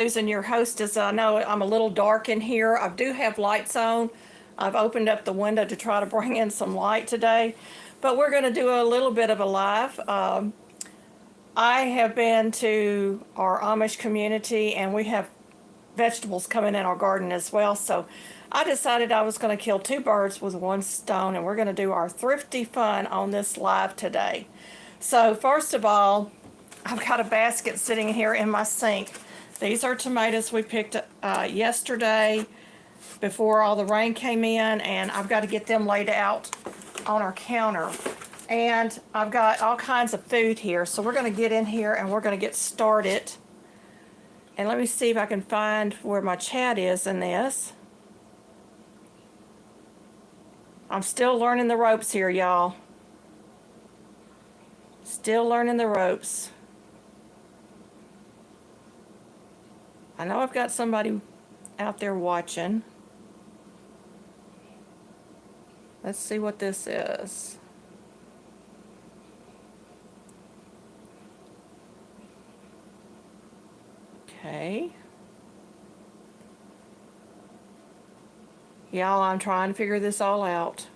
And your hostess. I know I'm a little dark in here. I do have lights on. I've opened up the window to try to bring in some light today, but we're going to do a little bit of a live. I have been to our Amish community, and we have vegetables coming in our garden as well. So I decided I was going to kill two birds with one stone, and we're going to do our thrifty fun on this live today. So first of all, I've got a basket sitting here in my sink. These are tomatoes we picked yesterday before all the rain came in, and I've got to get them laid out on our counter. And I've got all kinds of food here, so we're going to get in here and we're going to get started. And let me see if I can find where my chat is in this. I'm still learning the ropes here, y'all. Still learning the ropes. I know I've got somebody out there watching. Let's see what this is. Okay. Y'all, I'm trying to figure this all out.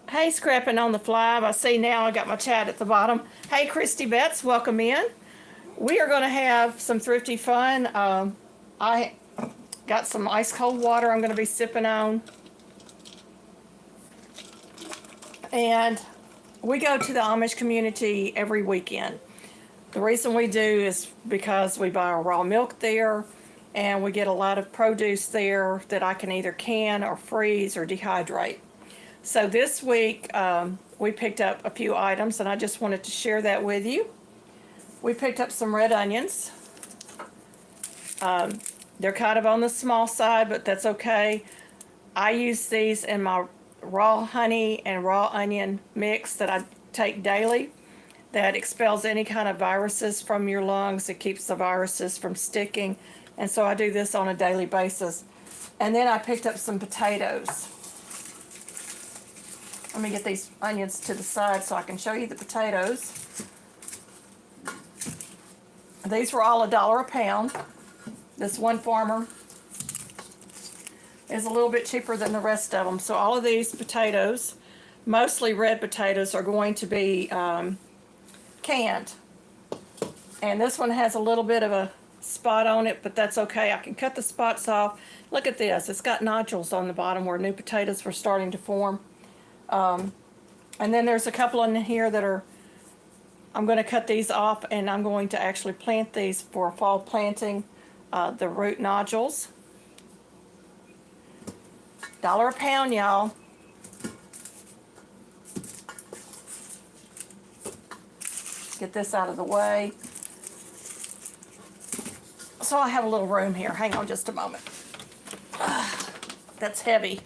Hey, Scrapping on the Fly. I see now I got my chat at the bottom. Hey, Christy Betts, welcome in. We are going to have some thrifty fun. I got some ice cold water I'm going to be sipping on. And we go to the Amish community every weekend. The reason we do is because we buy our raw milk there, and we get a lot of produce there that I can either can or freeze or dehydrate. So this week we picked up a few items, and I just wanted to share that with you. We picked up some red onions. They're kind of on the small side, but that's okay. I use these in my raw honey and raw onion mix that I take daily. That expels any kind of viruses from your lungs. It keeps the viruses from sticking. And so I do this on a daily basis. And then I picked up some potatoes. Let me get these onions to the side so I can show you the potatoes. These were all $1 a pound. This one farmer is a little bit cheaper than the rest of them. So all of these potatoes, mostly red potatoes, are going to be canned. And this one has a little bit of a spot on it, but that's okay. I can cut the spots off. Look at this. It's got nodules on the bottom where new potatoes were starting to form. And then there's a couple in here that are, I'm going to cut these off, and I'm going to actually plant these for fall planting, the root nodules. $1 a pound, y'all. Get this out of the way. So I have a little room here. Hang on just a moment. That's heavy.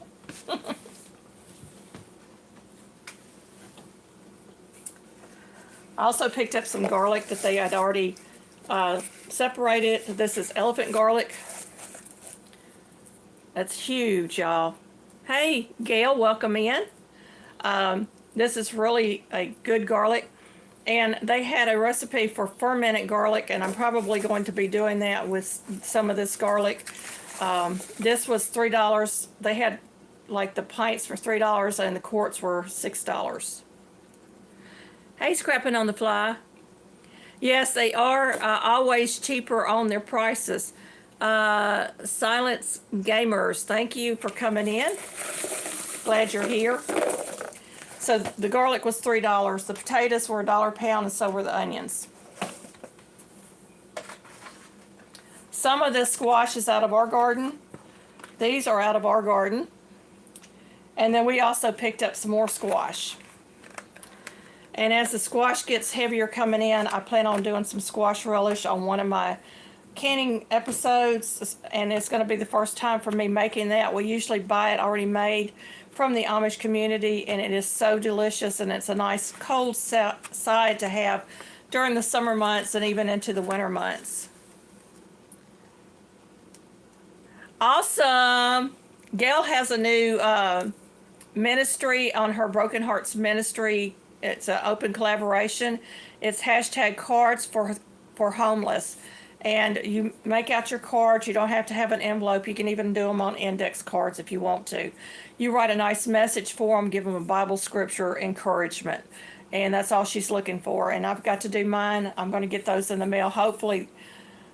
I also picked up some garlic that they had already separated. This is elephant garlic. That's huge, y'all. Hey, Gail, welcome in. This is really a good garlic. And they had a recipe for fermented garlic, and I'm probably going to be doing that with some of this garlic. This was $3. They had like the pints for $3, and the quarts were $6. Hey, Scrapping on the Fly. Yes, they are always cheaper on their prices. Silence Gamers, thank you for coming in. Glad you're here. So the garlic was $3. The potatoes were $1 a pound, and so were the onions. Some of this squash is out of our garden. These are out of our garden. And then we also picked up some more squash. And as the squash gets heavier coming in, I plan on doing some squash relish on one of my canning episodes, and it's going to be the first time for me making that. We usually buy it already made from the Amish community, and it is so delicious, and it's a nice cold side to have during the summer months and even into the winter months. Awesome. Gail has a new ministry on her Broken Hearts ministry. It's an open collaboration. It's hashtag cards for for homeless. And you make out your cards. You don't have to have an envelope. You can even do them on index cards if you want to. You write a nice message for them, give them a Bible scripture, encouragement. And that's all she's looking for. And I've got to do mine. I'm going to get those in the mail. Hopefully,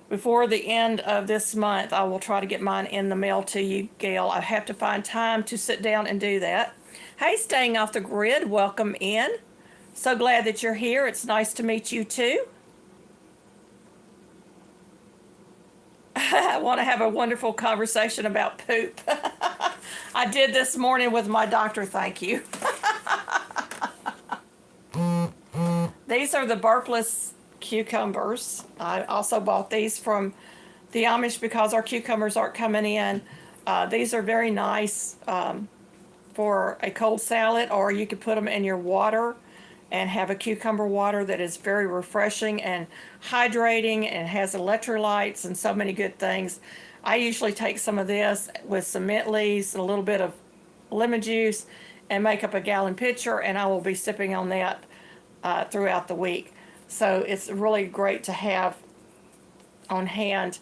before the end of this month, I will try to get mine in the mail to you, Gail. I have to find time to sit down and do that. Hey, Staying Off the Grid, welcome in. So glad that you're here. It's nice to meet you too. I want to have a wonderful conversation about poop. I did this morning with my doctor, thank you. These are the burpless cucumbers. I also bought these from the Amish because our cucumbers aren't coming in. These are very nice for a cold salad, or you could put them in your water and have a cucumber water that is very refreshing and hydrating and has electrolytes and so many good things. I usually take some of this with some mint leaves and a little bit of lemon juice and make up a gallon pitcher, and I will be sipping on that throughout the week. So it's really great to have on hand.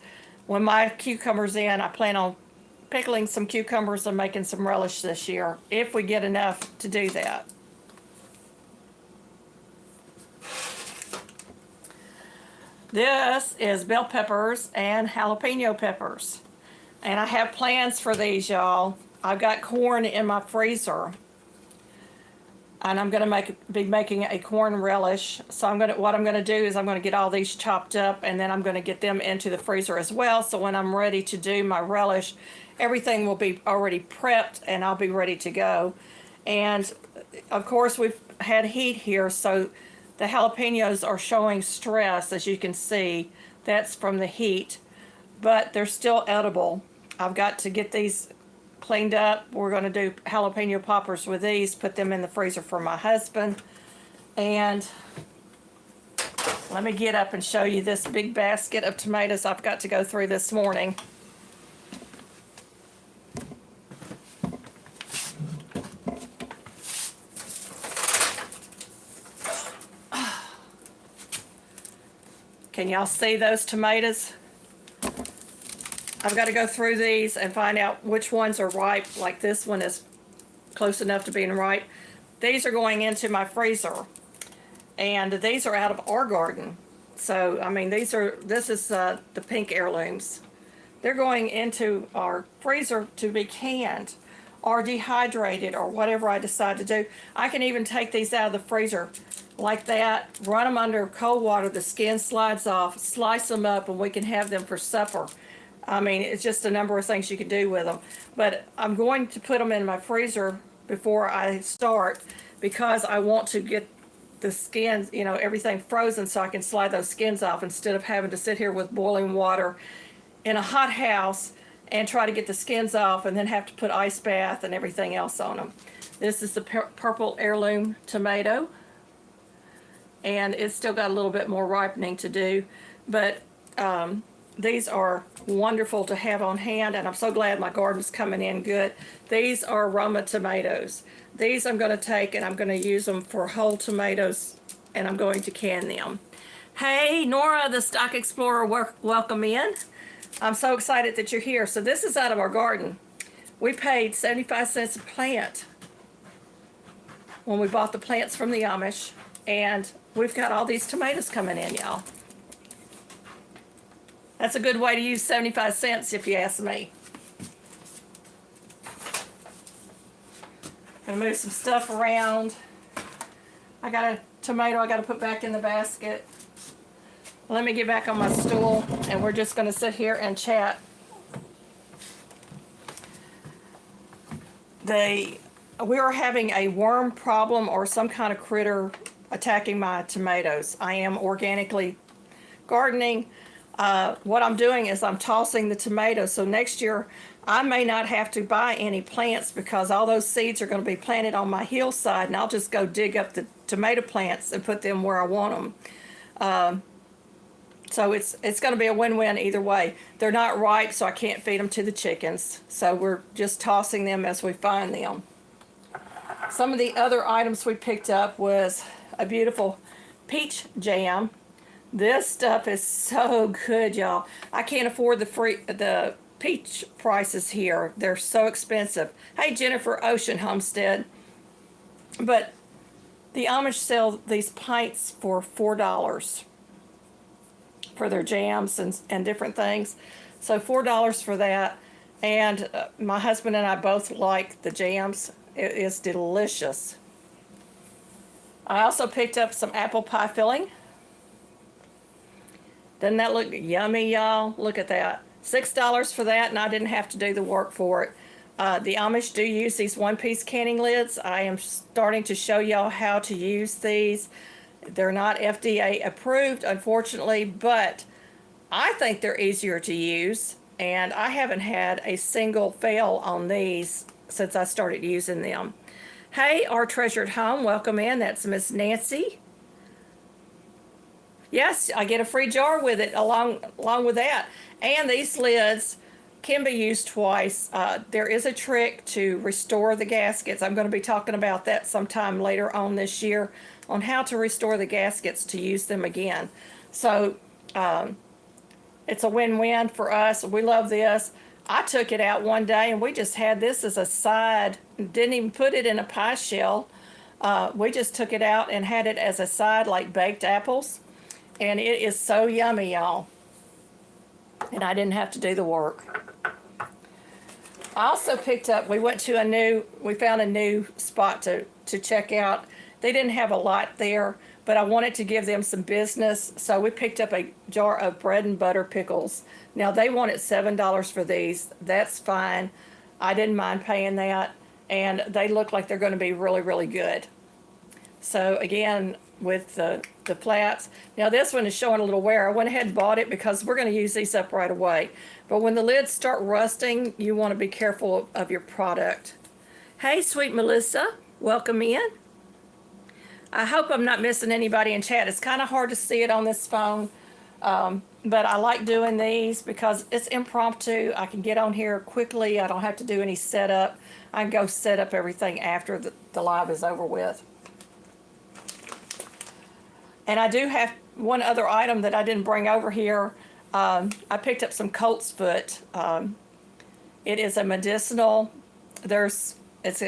When my cucumbers in, I plan on pickling some cucumbers and making some relish this year, if we get enough to do that. This is bell peppers and jalapeno peppers. And I have plans for these, y'all. I've got corn in my freezer. And I'm going to be making a corn relish. So what I'm going to do is I'm going to get all these chopped up, and then I'm going to get them into the freezer as well. So when I'm ready to do my relish, everything will be already prepped and I'll be ready to go. And of course, we've had heat here, so the jalapenos are showing stress, as you can see. That's from the heat, but they're still edible. I've got to get these cleaned up. We're going to do jalapeno poppers with these, put them in the freezer for my husband. And let me get up and show you this big basket of tomatoes I've got to go through this morning. Can y'all see those tomatoes? I've got to go through these and find out which ones are ripe. Like this one is close enough to being ripe. These are going into my freezer, and these are out of our garden. So I mean, this is the pink heirlooms. They're going into our freezer to be canned or dehydrated or whatever I decide to do. I can even take these out of the freezer like that, run them under cold water, the skin slides off, slice them up, and we can have them for supper. I mean, it's just a number of things you can do with them. But I'm going to put them in my freezer before I start, because I want to get the skins, everything frozen, so I can slide those skins off instead of having to sit here with boiling water in a hot house and try to get the skins off and then have to put ice bath and everything else on them. This is the purple heirloom tomato, and it's still got a little bit more ripening to do, but these are wonderful to have on hand, and I'm so glad my garden's coming in good. These are Roma tomatoes. These I'm going to take and I'm going to use them for whole tomatoes, and I'm going to can them. Hey, Nora, the Stock Explorer, welcome in. I'm so excited that you're here. So this is out of our garden. We paid 75 cents a plant when we bought the plants from the Amish, and we've got all these tomatoes coming in, y'all. That's a good way to use 75 cents, if you ask me. I'm gonna move some stuff around. I got a tomato I gotta put back in the basket. Let me get back on my stool, and we're just gonna sit here and chat. We are having a worm problem or some kind of critter attacking my tomatoes. I am organically gardening. What I'm doing is I'm tossing the tomatoes. So next year I may not have to buy any plants, because all those seeds are going to be planted on my hillside, and I'll just go dig up the tomato plants and put them where I want them. So it's going to be a win-win either way. They're not ripe, so I can't feed them to the chickens. So we're just tossing them as we find them. Some of the other items we picked up was a beautiful peach jam This stuff is so good, y'all. I can't afford the peach prices here. They're so expensive. Hey, Jennifer Ocean Homestead. But the Amish sell these pints for $4 for their jams and different things. So $4 for that. And my husband and I both like the jams. It is delicious. I also picked up some apple pie filling. Doesn't that look yummy, y'all? Look at that. $6 for that, and I didn't have to do the work for it. The Amish do use these one-piece canning lids. I am starting to show y'all how to use these. They're not FDA approved, unfortunately, but I think they're easier to use, and I haven't had a single fail on these since I started using them. Hey, our treasured home, welcome in. That's Miss Nancy. Yes, I get a free jar with it along with that. And these lids can be used twice. There is a trick to restore the gaskets. I'm going to be talking about that sometime later on this year on how to restore the gaskets to use them again. So it's a win-win for us. We love this. I took it out one day and we just had this as a side. Didn't even put it in a pie shell. We just took it out and had it as a side like baked apples. And it is so yummy, y'all. And I didn't have to do the work. I also picked up, we found a new spot to check out. They didn't have a lot there, but I wanted to give them some business. So we picked up a jar of bread and butter pickles. Now they wanted $7 for these. That's fine. I didn't mind paying that. And they look like they're going to be really, really good. So again, with the flats. Now this one is showing a little wear. I went ahead and bought it because we're going to use these up right away. But when the lids start rusting, you want to be careful of your product. Hey, sweet Melissa, welcome in. I hope I'm not missing anybody in chat. It's kind of hard to see it on this phone, but I like doing these because it's impromptu. I can get on here quickly. I don't have to do any setup. I can go set up everything after the live is over with. And I do have one other item that I didn't bring over here. I picked up some colt's foot. It is a medicinal. It's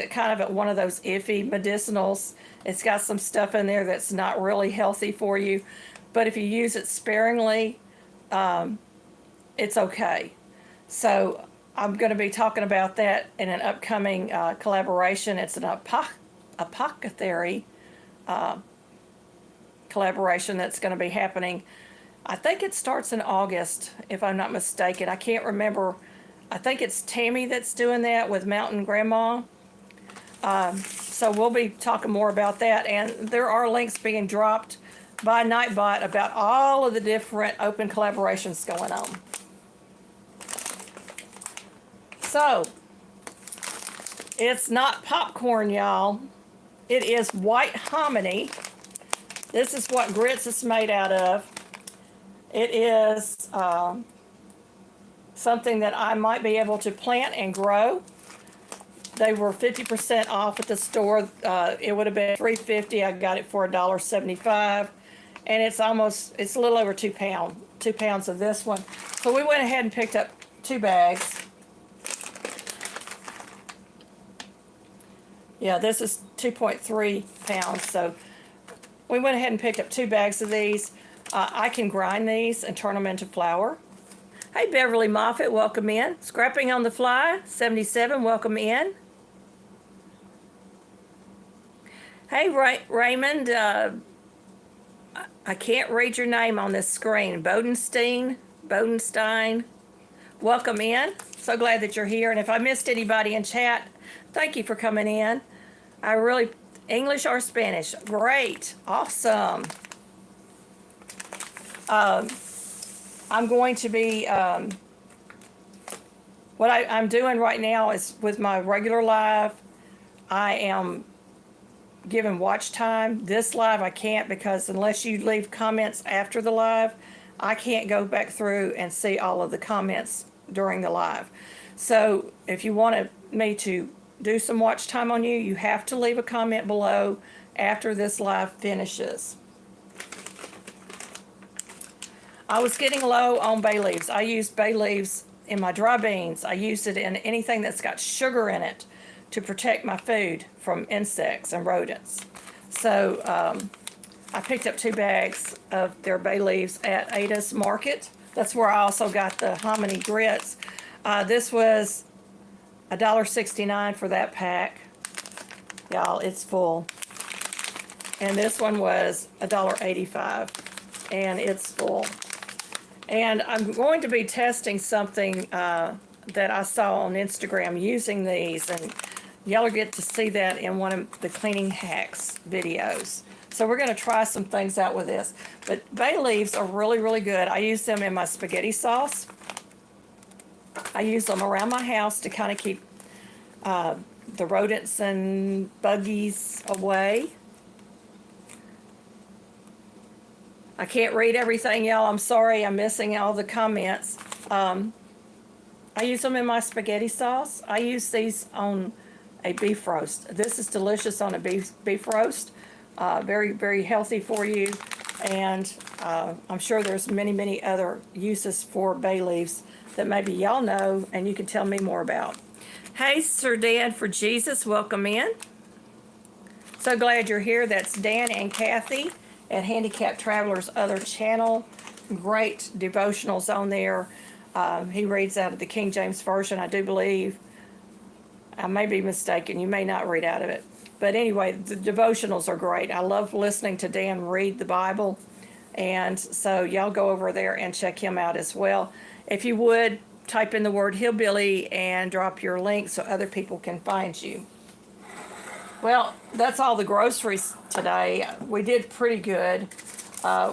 kind of one of those iffy medicinals. It's got some stuff in there that's not really healthy for you. But if you use it sparingly, it's okay. So I'm going to be talking about that in an upcoming collaboration. It's an apothecary collaboration that's going to be happening. I think it starts in August, if I'm not mistaken. I can't remember. I think it's Tammy that's doing that with Mountain Grandma. So we'll be talking more about that. And there are links being dropped by Nightbot about all of the different open collaborations going on. So it's not popcorn, y'all. It is white hominy. This is what grits is made out of. It is something that I might be able to plant and grow. They were 50% off at the store. It would have been $3.50. I got it for $1.75. And it's a little over 2 pounds of this one. So we went ahead and picked up 2 bags. Yeah, this is 2.3 pounds. So we went ahead and picked up 2 bags of these. I can grind these and turn them into flour. Hey, Beverly Moffett, welcome in. Scrapping on the Fly, 77, welcome in. Hey, Raymond, I can't read your name on this screen. Bodenstein, welcome in. So glad that you're here. And if I missed anybody in chat, thank you for coming in. English or Spanish? Great. Awesome. I'm going to be, what I'm doing right now is with my regular live, I am giving watch time. This live I can't because unless you leave comments after the live, I can't go back through and see all of the comments during the live. So if you want me to do some watch time on you, you have to leave a comment below after this live finishes. I was getting low on bay leaves. I used bay leaves in my dry beans. I used it in anything that's got sugar in it to protect my food from insects and rodents. So I picked up 2 bags of their bay leaves at Ada's Market. That's where I also got the hominy grits. This was $1.69 for that pack. Y'all, it's full. And this one was $1.85, and it's full. And I'm going to be testing something that I saw on Instagram using these, and y'all will get to see that in one of the cleaning hacks videos. So we're going to try some things out with this. But bay leaves are really, really good. I use them in my spaghetti sauce. I use them around my house to kind of keep the rodents and buggies away. I can't read everything, y'all. I'm sorry. I'm missing all the comments. I use them in my spaghetti sauce. I use these on a beef roast. This is delicious on a beef roast. Very, very healthy for you. And I'm sure there's many, many other uses for bay leaves that maybe y'all know and you can tell me more about. Hey, Sir Dan for Jesus, welcome in. So glad you're here. That's Dan and Kathy at Handicapped Traveler's other channel. Great devotionals on there. He reads out of the King James Version, I do believe. I may be mistaken. You may not read out of it. But anyway, the devotionals are great. I love listening to Dan read the Bible. And so y'all go over there and check him out as well. If you would, type in the word hillbilly and drop your link so other people can find you. Well, that's all the groceries today. We did pretty good.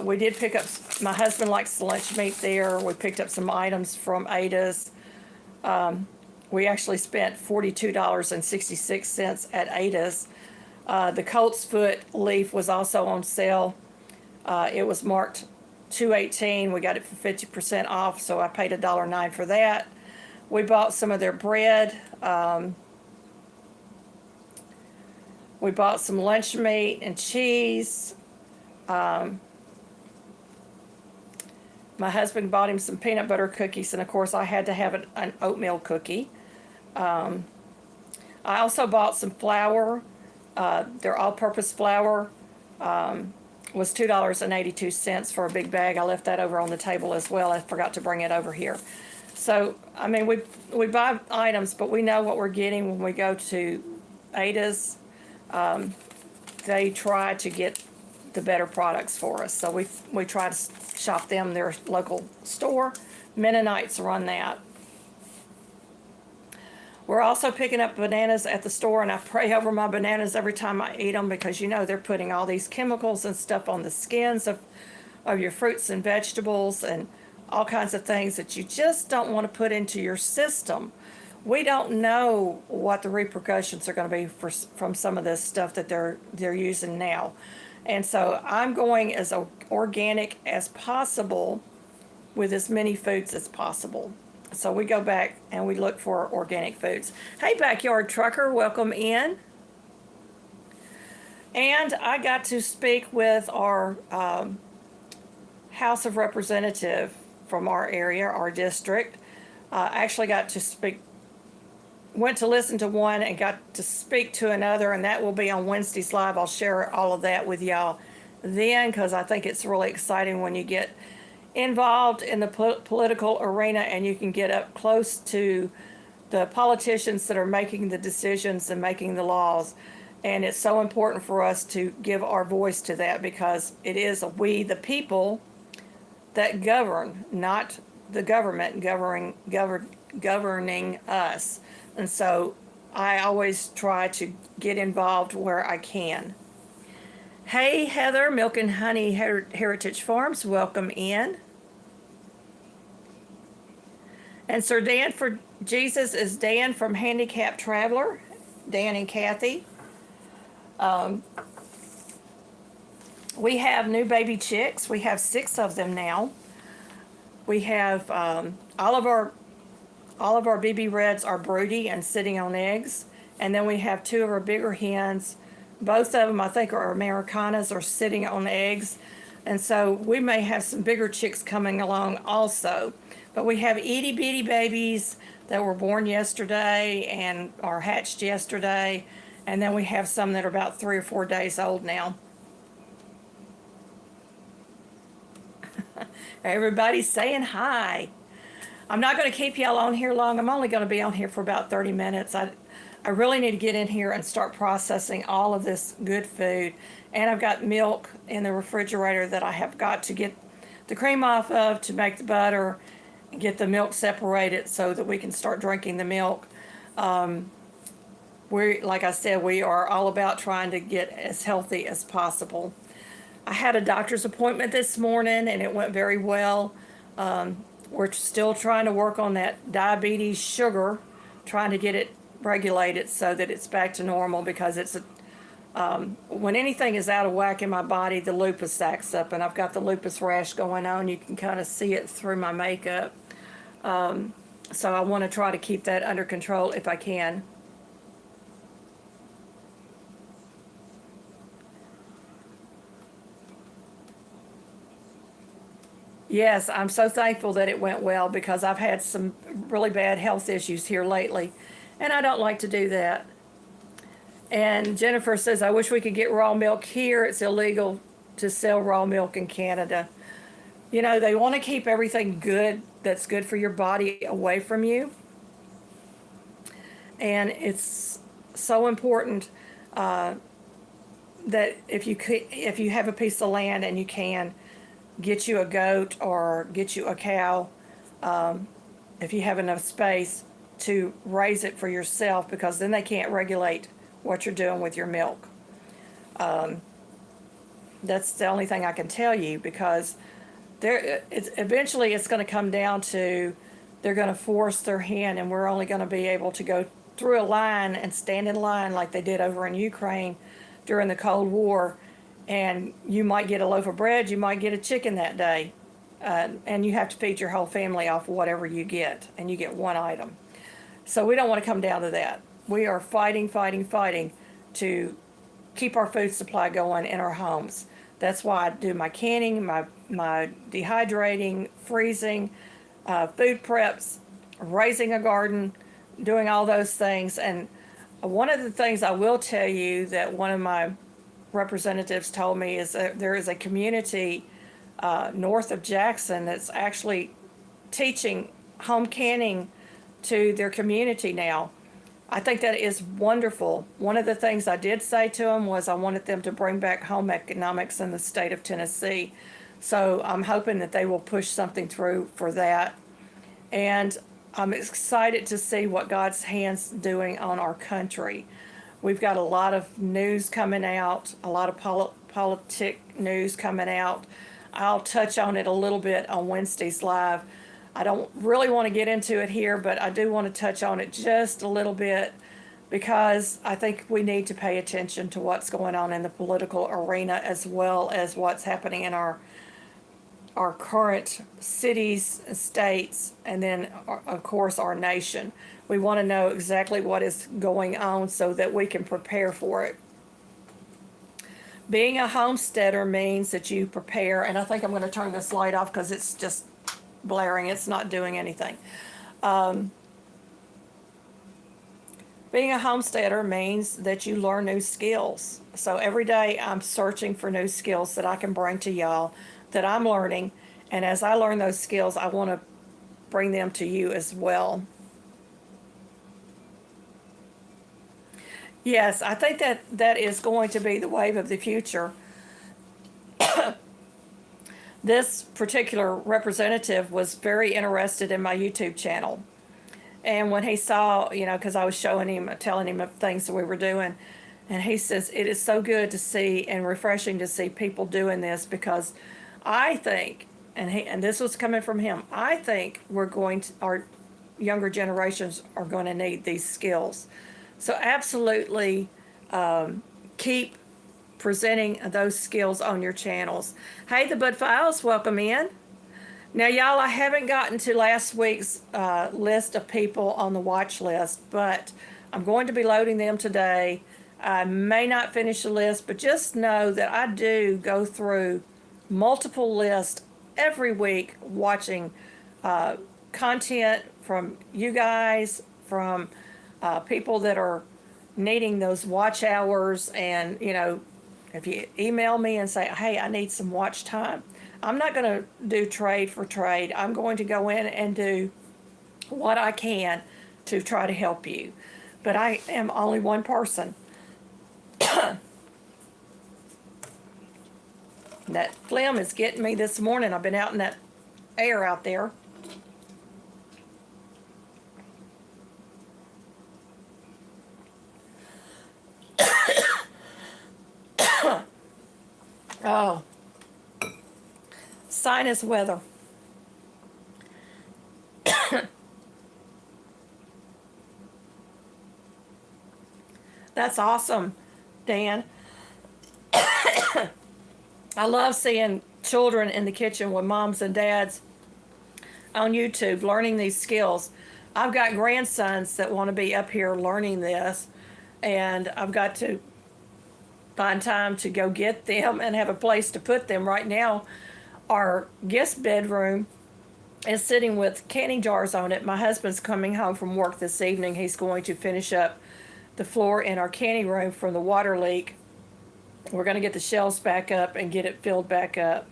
We did pick up, my husband likes the lunch meat there. We picked up some items from Ada's. We actually spent $42.66 at Ada's. The Colt's Foot leaf was also on sale. It was marked $2.18. We got it for 50% off, so I paid $1.09 for that. We bought some of their bread. We bought some lunch meat and cheese. My husband bought him some peanut butter cookies, and of course I had to have an oatmeal cookie. I also bought some flour. Their all-purpose flour was $2.82 for a big bag. I left that over on the table as well. I forgot to bring it over here. So, I mean, we buy items, but we know what we're getting when we go to Ada's. They try to get the better products for us. So we try to shop them, their local store. Mennonites run that. We're also picking up bananas at the store, and I pray over my bananas every time I eat them because, you know, they're putting all these chemicals and stuff on the skins of your fruits and vegetables and all kinds of things that you just don't want to put into your system. We don't know what the repercussions are going to be from some of this stuff that they're using now. And so I'm going as organic as possible with as many foods as possible. So we go back and we look for organic foods. Hey, Backyard Trucker, welcome in. And I got to speak with our House of Representative from our area, our district. Actually got to speak, went to listen to one and got to speak to another, and that will be on Wednesday's Live. I'll share all of that with y'all then, because I think it's really exciting when you get involved in the political arena and you can get up close to the politicians that are making the decisions and making the laws. And it's so important for us to give our voice to that, because it is we, the people, that govern, not the government governing us. And so I always try to get involved where I can. Hey, Heather, Milk and Honey Heritage Farms, welcome in. And Sir Dan for Jesus is Dan from Handicapped Traveler, Dan and Kathy. We have new baby chicks. We have 6 of them now. We have all of our BB Reds are broody and sitting on eggs. And then we have 2 of our bigger hens. Both of them, I think, are Americanas, are sitting on eggs. And so we may have some bigger chicks coming along also. But we have itty bitty babies that were born yesterday and are hatched yesterday. And then we have some that are about 3 or 4 days old now. Everybody's saying hi. I'm not going to keep y'all on here long. I'm only going to be on here for about 30 minutes. I really need to get in here and start processing all of this good food. And I've got milk in the refrigerator that I have got to get the cream off of to make the butter and get the milk separated so that we can start drinking the milk. Like I said, we are all about trying to get as healthy as possible. I had a doctor's appointment this morning and it went very well. We're still trying to work on that diabetes sugar, trying to get it regulated so that it's back to normal, because when anything is out of whack in my body, the lupus acts up, and I've got the lupus rash going on. You can kind of see it through my makeup. So I want to try to keep that under control if I can. Yes, I'm so thankful that it went well, because I've had some really bad health issues here lately, and I don't like to do that. And Jennifer says, I wish we could get raw milk here. It's illegal to sell raw milk in Canada. You know, they want to keep everything good that's good for your body away from you. And it's so important that if you have a piece of land and you can, get you a goat or get you a cow, if you have enough space to raise it for yourself, because then they can't regulate what you're doing with your milk. That's the only thing I can tell you, because eventually it's going to come down to they're going to force their hand, and we're only going to be able to go through a line and stand in line like they did over in Ukraine during the Cold War. And you might get a loaf of bread, you might get a chicken that day, and you have to feed your whole family off whatever you get, and you get one item. So we don't want to come down to that. We are fighting to keep our food supply going in our homes. That's why I do my canning, my dehydrating, freezing, food preps, raising a garden, doing all those things. And one of the things I will tell you that one of my representatives told me is that there is a community north of Jackson that's actually teaching home canning to their community now. I think that is wonderful. One of the things I did say to them was I wanted them to bring back home economics in the state of Tennessee. So I'm hoping that they will push something through for that. And I'm excited to see what God's hand's doing on our country. We've got a lot of news coming out, a lot of politic news coming out. I'll touch on it a little bit on Wednesday's live. I don't really want to get into it here, but I do want to touch on it just a little bit, because I think we need to pay attention to what's going on in the political arena, as well as what's happening in our current cities, states, and then, of course, our nation. We want to know exactly what is going on so that we can prepare for it. Being a homesteader means that you prepare, and I think I'm going to turn this light off because it's just blaring. It's not doing anything. Being a homesteader means that you learn new skills. So every day I'm searching for new skills that I can bring to y'all, that I'm learning. And as I learn those skills, I want to bring them to you as well. Yes, I think that is going to be the wave of the future. This particular representative was very interested in my YouTube channel. And when he saw, because I was showing him, telling him of things that we were doing, and he says, it is so good to see and refreshing to see people doing this, because I think, and this was coming from him, I think our younger generations are going to need these skills. So absolutely keep presenting those skills on your channels. Hey, the Bud Files, welcome in. Now, y'all, I haven't gotten to last week's list of people on the watch list, but I'm going to be loading them today. I may not finish the list, but just know that I do go through multiple lists every week, watching content from you guys, from people that are needing those watch hours. And, you know, if you email me and say, hey, I need some watch time, I'm not going to do trade for trade. I'm going to go in and do what I can to try to help you. But I am only one person. That phlegm is getting me this morning. I've been out in that air out there. Oh, sinus weather. That's awesome, Dan. I love seeing children in the kitchen with moms and dads on YouTube learning these skills. I've got grandsons that want to be up here learning this, and I've got to find time to go get them and have a place to put them. Right now, our guest bedroom is sitting with canning jars on it. My husband's coming home from work this evening. He's going to finish up the floor in our canning room from the water leak. We're going to get the shelves back up and get it filled back up.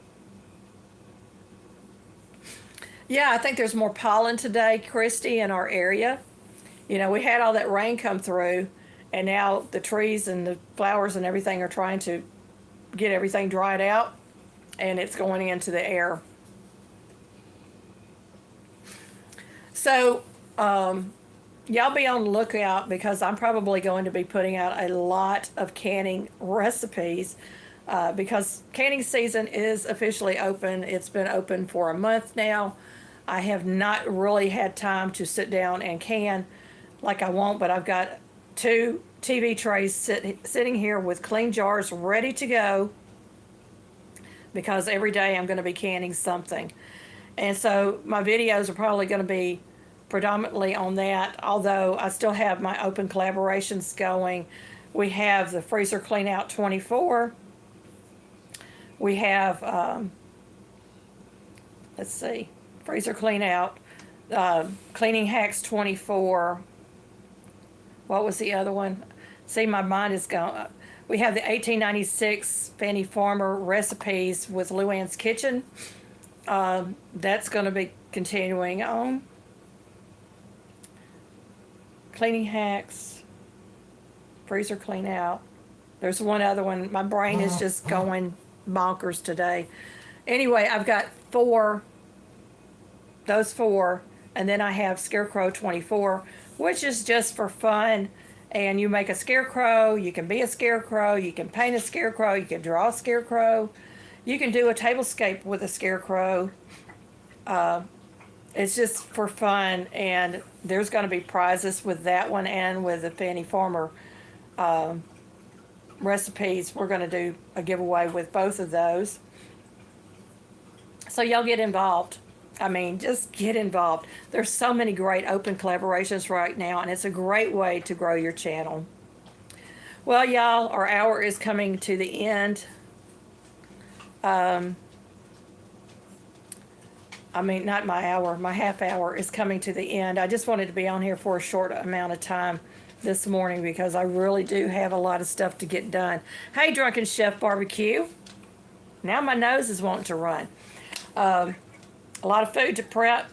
Yeah, I think there's more pollen today, Christy, in our area. You know, we had all that rain come through, and now the trees and the flowers and everything are trying to get everything dried out, and it's going into the air. So, y'all be on the lookout, because I'm probably going to be putting out a lot of canning recipes, because canning season is officially open. It's been open for a month now. I have not really had time to sit down and can like I want, but I've got 2 TV trays sitting here with clean jars ready to go, because every day I'm going to be canning something. And so my videos are probably going to be predominantly on that, although I still have my open collaborations going. We have the Freezer Clean Out 24. We have, let's see, Freezer Clean Out, Cleaning Hacks 24. What was the other one? See, my mind is gone. We have the 1896 Fannie Farmer recipes with Luann's Kitchen. That's going to be continuing on. Cleaning Hacks, Freezer Clean Out. There's one other one. My brain is just going bonkers today. Anyway, I've got 4, those 4, and then I have Scarecrow 24, which is just for fun. And you make a scarecrow, you can be a scarecrow, you can paint a scarecrow, you can draw a scarecrow, you can do a tablescape with a scarecrow. It's just for fun, and there's going to be prizes with that one and with the Fannie Farmer recipes. We're going to do a giveaway with both of those. So y'all get involved. I mean, just get involved. There's so many great open collaborations right now, and it's a great way to grow your channel. Well, y'all, our hour is coming to the end. I mean, not my hour, my half hour is coming to the end. I just wanted to be on here for a short amount of time this morning, because I really do have a lot of stuff to get done. Hey, Drunken Chef Barbecue. Now my nose is wanting to run. A lot of food to prep,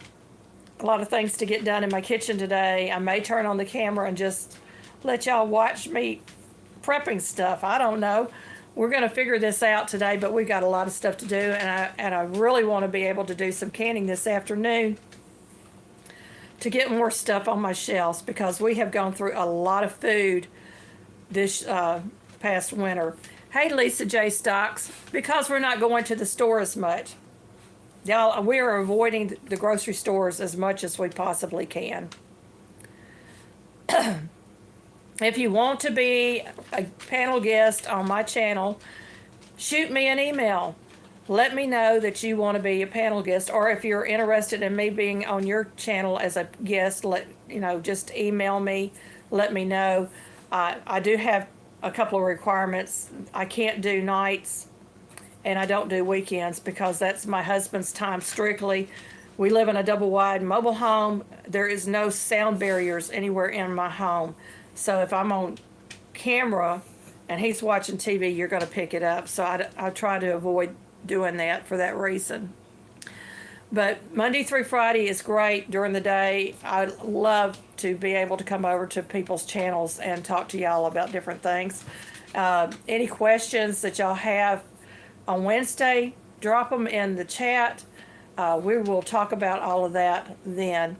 a lot of things to get done in my kitchen today. I may turn on the camera and just let y'all watch me prepping stuff. I don't know. We're going to figure this out today, but we've got a lot of stuff to do, and I really want to be able to do some canning this afternoon to get more stuff on my shelves, because we have gone through a lot of food this past winter. Hey, Lisa J. Stocks, because we're not going to the store as much. Y'all, we are avoiding the grocery stores as much as we possibly can. If you want to be a panel guest on my channel, shoot me an email. Let me know that you want to be a panel guest, or if you're interested in me being on your channel as a guest, just email me, let me know. I do have a couple of requirements. I can't do nights and I don't do weekends because that's my husband's time strictly. We live in a double wide mobile home. There is no sound barriers anywhere in my home. So if I'm on camera and he's watching TV, you're going to pick it up. So I try to avoid doing that for that reason. But Monday through Friday is great during the day. I love to be able to come over to people's channels and talk to y'all about different things. Any questions that y'all have on Wednesday, drop them in the chat. We will talk about all of that then.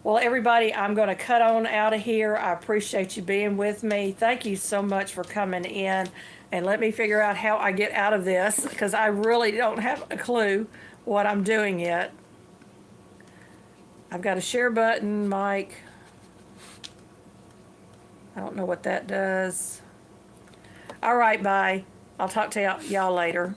Well, everybody, I'm going to cut on out of here. I appreciate you being with me. Thank you so much for coming in. And let me figure out how I get out of this, because I really don't have a clue what I'm doing yet. I've got a share button, Mike. I don't know what that does. All right, bye. I'll talk to y'all later.